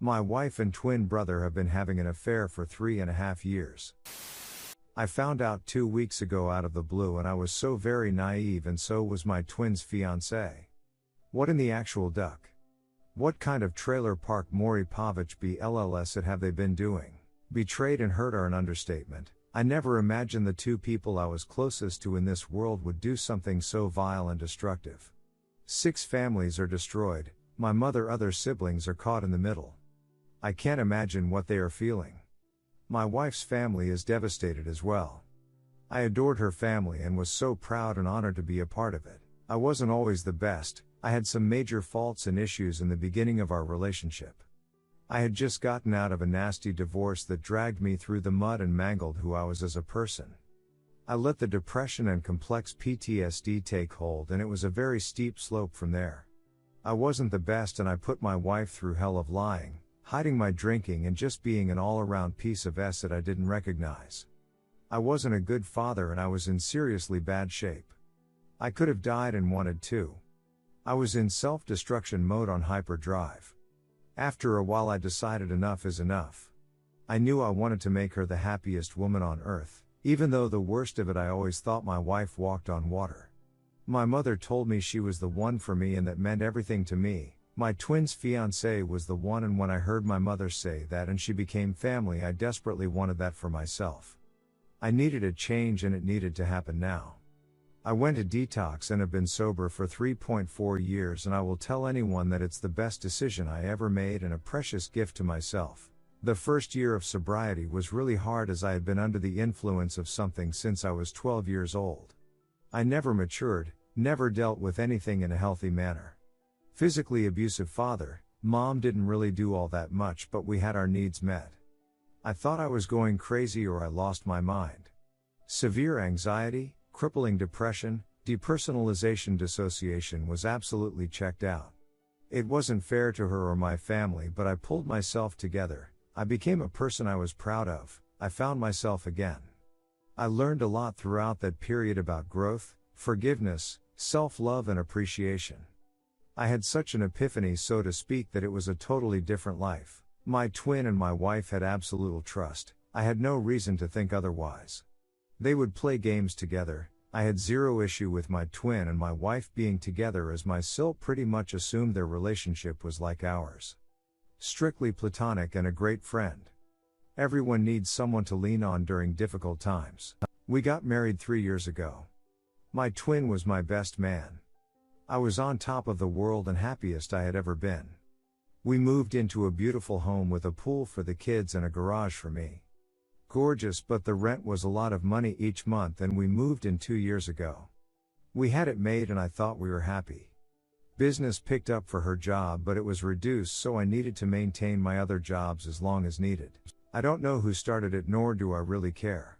My wife and twin brother have been having an affair for 3.5 years. I found out 2 weeks ago out of the blue, and I was so very naive, and so was my twin's fiancé. What in the actual duck? What kind of trailer park Maury Povich BLLS have they been doing? Betrayed and hurt are an understatement. I never imagined the two people I was closest to in this world would do something so vile and destructive. 6 families are destroyed, my other siblings are caught in the middle. I can't imagine what they are feeling. My wife's family is devastated as well. I adored her family and was so proud and honored to be a part of it. I wasn't always the best, I had some major faults and issues in the beginning of our relationship. I had just gotten out of a nasty divorce that dragged me through the mud and mangled who I was as a person. I let the depression and complex PTSD take hold, and it was a very steep slope from there. I wasn't the best, and I put my wife through hell of lying, hiding my drinking, and just being an all-around piece of S that I didn't recognize. I wasn't a good father, and I was in seriously bad shape. I could have died and wanted to. I was in self-destruction mode on hyperdrive. After a while I decided enough is enough. I knew I wanted to make her the happiest woman on earth, even though the worst of it, I always thought my wife walked on water. My mother told me she was the one for me, and that meant everything to me. My twin's fiancé was the one, and when I heard my mother say that and she became family, I desperately wanted that for myself. I needed a change, and it needed to happen now. I went to detox and have been sober for 3.4 years, and I will tell anyone that it's the best decision I ever made and a precious gift to myself. The first year of sobriety was really hard, as I had been under the influence of something since I was 12 years old. I never matured, never dealt with anything in a healthy manner. Physically abusive father, mom didn't really do all that much, but we had our needs met. I thought I was going crazy or I lost my mind. Severe anxiety, crippling depression, depersonalization, dissociation was absolutely checked out. It wasn't fair to her or my family, but I pulled myself together. I became a person I was proud of. I found myself again. I learned a lot throughout that period about growth, forgiveness, self-love, and appreciation. I had such an epiphany, so to speak, that it was a totally different life. My twin and my wife had absolute trust. I had no reason to think otherwise. They would play games together. I had zero issue with my twin and my wife being together, as my sil pretty much assumed their relationship was like ours. Strictly platonic and a great friend. Everyone needs someone to lean on during difficult times. We got married 3 years ago. My twin was my best man. I was on top of the world and happiest I had ever been. We moved into a beautiful home with a pool for the kids and a garage for me. Gorgeous, but the rent was a lot of money each month, and we moved in 2 years ago. We had it made and I thought we were happy. Business picked up for her job, but it was reduced, so I needed to maintain my other jobs as long as needed. I don't know who started it, nor do I really care.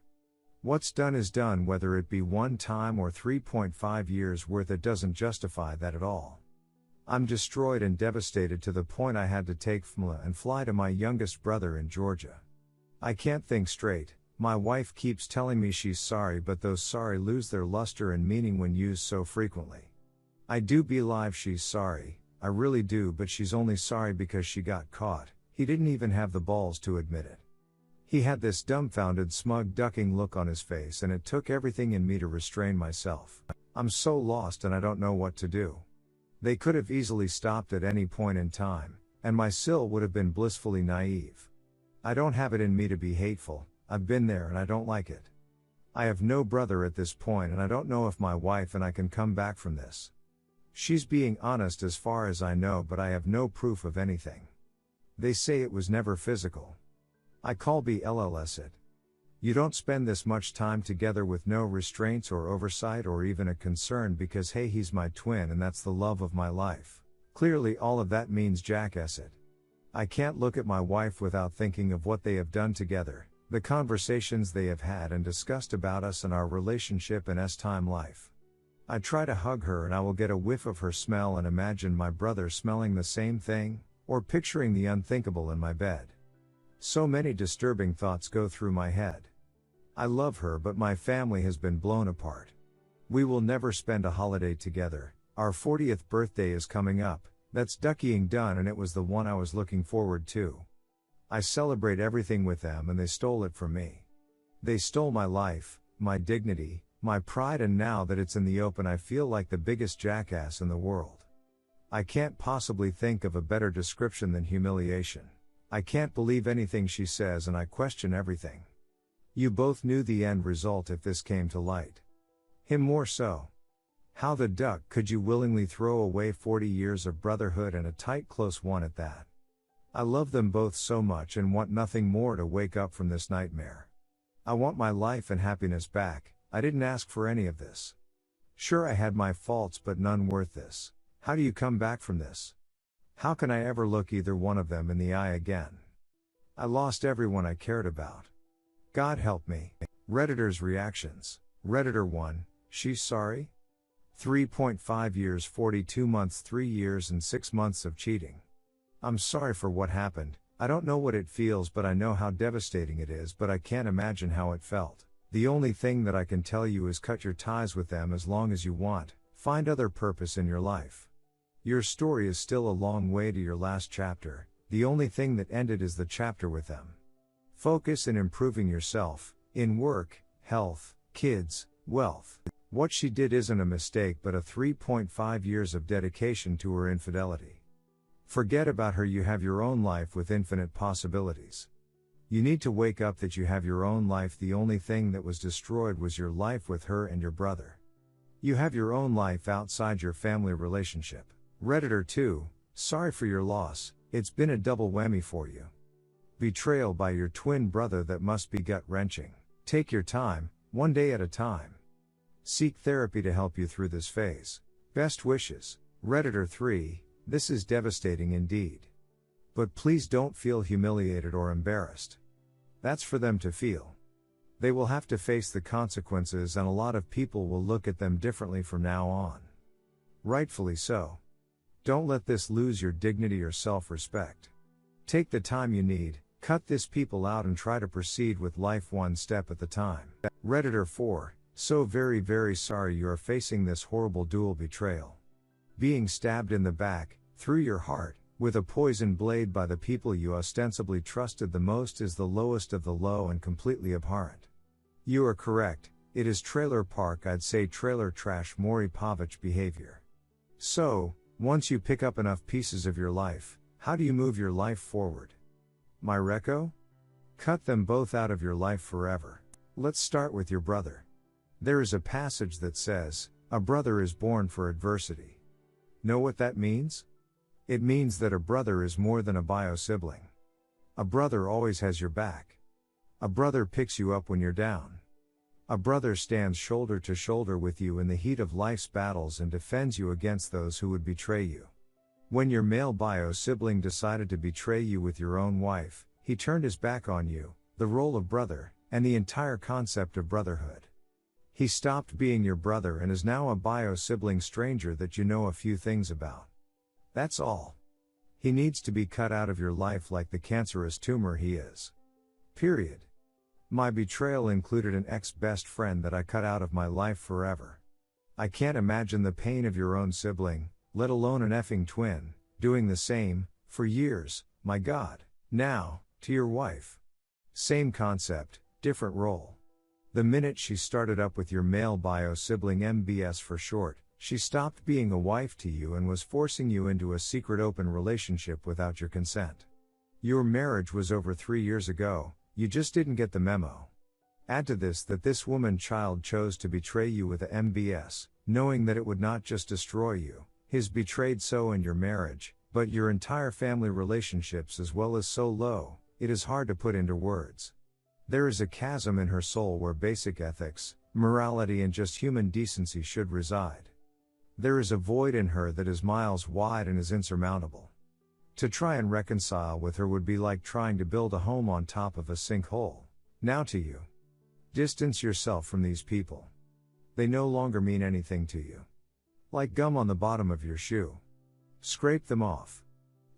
What's done is done, whether it be one time or 3.5 years worth. It doesn't justify that at all. I'm destroyed and devastated to the point I had to take FMLA and fly to my youngest brother in Georgia. I can't think straight. My wife keeps telling me she's sorry, but those sorry lose their luster and meaning when used so frequently. I do believe she's sorry, I really do, but she's only sorry because she got caught. He didn't even have the balls to admit it. He had this dumbfounded, smug, ducking look on his face, and it took everything in me to restrain myself. I'm so lost and I don't know what to do. They could have easily stopped at any point in time, and my sil would have been blissfully naive. I don't have it in me to be hateful. I've been there and I don't like it. I have no brother at this point, and I don't know if my wife and I can come back from this. She's being honest as far as I know, but I have no proof of anything. They say it was never physical. I call BLLS it. You don't spend this much time together with no restraints or oversight or even a concern, because hey, he's my twin and that's the love of my life. Clearly all of that means jackass it. I can't look at my wife without thinking of what they have done together, the conversations they have had and discussed about us and our relationship and time life. I try to hug her and I will get a whiff of her smell and imagine my brother smelling the same thing, or picturing the unthinkable in my bed. So many disturbing thoughts go through my head. I love her, but my family has been blown apart. We will never spend a holiday together. Our 40th birthday is coming up. That's duckying done, and it was the one I was looking forward to. I celebrate everything with them, and they stole it from me. They stole my life, my dignity, my pride, and now that it's in the open I feel like the biggest jackass in the world. I can't possibly think of a better description than humiliation. I can't believe anything she says, and I question everything. You both knew the end result if this came to light. Him more so. How the duck could you willingly throw away 40 years of brotherhood, and a tight close one at that? I love them both so much and want nothing more to wake up from this nightmare. I want my life and happiness back. I didn't ask for any of this. Sure, I had my faults, but none worth this. How do you come back from this? How can I ever look either one of them in the eye again? I lost everyone I cared about. God help me. Redditors' reactions. Redditor 1, she's sorry? 3.5 years, 42 months, 3 years and 6 months of cheating. I'm sorry for what happened. I don't know what it feels, but I know how devastating it is, but I can't imagine how it felt. The only thing that I can tell you is cut your ties with them as long as you want. Find other purpose in your life. Your story is still a long way to your last chapter. The only thing that ended is the chapter with them. Focus in improving yourself, in work, health, kids, wealth. What she did isn't a mistake, but a 3.5 years of dedication to her infidelity. Forget about her. You have your own life with infinite possibilities. You need to wake up that you have your own life. The only thing that was destroyed was your life with her and your brother. You have your own life outside your family relationship. Redditor 2, sorry for your loss. It's been a double whammy for you. Betrayal by your twin brother, that must be gut-wrenching. Take your time, one day at a time. Seek therapy to help you through this phase. Best wishes. Redditor 3, this is devastating indeed. But please don't feel humiliated or embarrassed. That's for them to feel. They will have to face the consequences, and a lot of people will look at them differently from now on. Rightfully so. Don't let this lose your dignity or self-respect. Take the time you need, cut this people out, and try to proceed with life one step at a time. Redditor 4, so very, very sorry you are facing this horrible dual betrayal. Being stabbed in the back, through your heart, with a poison blade by the people you ostensibly trusted the most is the lowest of the low and completely abhorrent. You are correct, it is trailer park, I'd say trailer trash, Maury Povich behavior. So, once you pick up enough pieces of your life, how do you move your life forward? My reco? Cut them both out of your life forever. Let's start with your brother. There is a passage that says, a brother is born for adversity. Know what that means? It means that a brother is more than a bio-sibling. A brother always has your back. A brother picks you up when you're down. A brother stands shoulder to shoulder with you in the heat of life's battles and defends you against those who would betray you. When your male bio-sibling decided to betray you with your own wife, he turned his back on you, the role of brother, and the entire concept of brotherhood. He stopped being your brother and is now a bio-sibling stranger that you know a few things about. That's all. He needs to be cut out of your life like the cancerous tumor he is. Period. My betrayal included an ex-best friend that I cut out of my life forever. I can't imagine the pain of your own sibling, let alone an effing twin, doing the same, for years, my God. Now, to your wife. Same concept, different role. The minute she started up with your male bio-sibling, MBS for short, she stopped being a wife to you and was forcing you into a secret open relationship without your consent. Your marriage was over 3 years ago, you just didn't get the memo. Add to this that this woman child chose to betray you with a MBS, knowing that it would not just destroy you, his betrayed so and your marriage, but your entire family relationships as well, as so low, it is hard to put into words. There is a chasm in her soul where basic ethics, morality and just human decency should reside. There is a void in her that is miles wide and is insurmountable. To try and reconcile with her would be like trying to build a home on top of a sinkhole. Now to you. Distance yourself from these people. They no longer mean anything to you. Like gum on the bottom of your shoe. Scrape them off.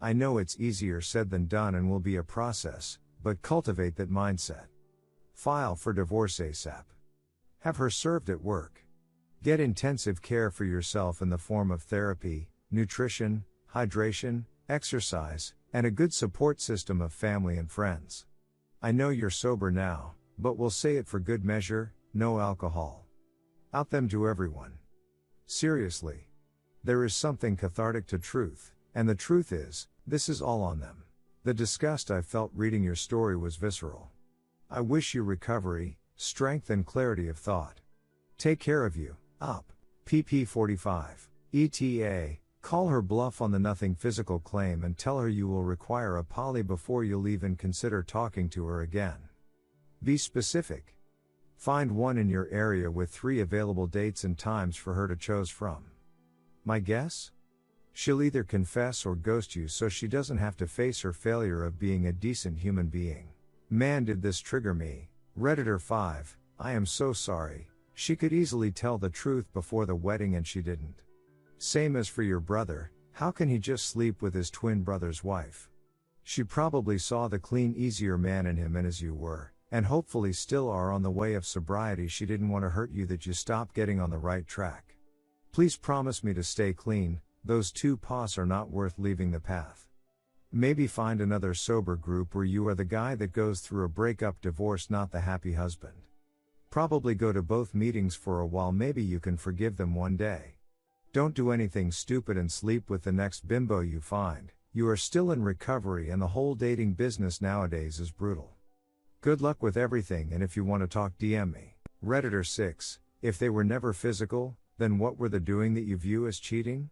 I know it's easier said than done and will be a process, but cultivate that mindset. File for divorce ASAP. Have her served at work. Get intensive care for yourself in the form of therapy, nutrition, hydration, exercise, and a good support system of family and friends. I know you're sober now, but we'll say it for good measure, no alcohol. Out them to everyone. Seriously. There is something cathartic to truth, and the truth is, this is all on them. The disgust I felt reading your story was visceral. I wish you recovery, strength and clarity of thought. Take care of you, up. pp 45. ETA, call her bluff on the nothing physical claim and tell her you will require a poly before you'll even consider talking to her again. Be specific. Find one in your area with 3 available dates and times for her to choose from. My guess? She'll either confess or ghost you so she doesn't have to face her failure of being a decent human being. Man, did this trigger me. Redditor 5, I am so sorry. She could easily tell the truth before the wedding and she didn't. Same as for your brother, how can he just sleep with his twin brother's wife? She probably saw the clean, easier man in him, and as you were, and hopefully still are on the way of sobriety, she didn't want to hurt you that you stopped getting on the right track. Please promise me to stay clean, those 2 POS are not worth leaving the path. Maybe find another sober group where you are the guy that goes through a breakup, divorce, not the happy husband. Probably go to both meetings for a while, maybe you can forgive them one day. Don't do anything stupid and sleep with the next bimbo you find. You are still in recovery and the whole dating business nowadays is brutal. Good luck with everything, and if you want to talk, DM me. Redditor 6, if they were never physical, then what were they doing that you view as cheating?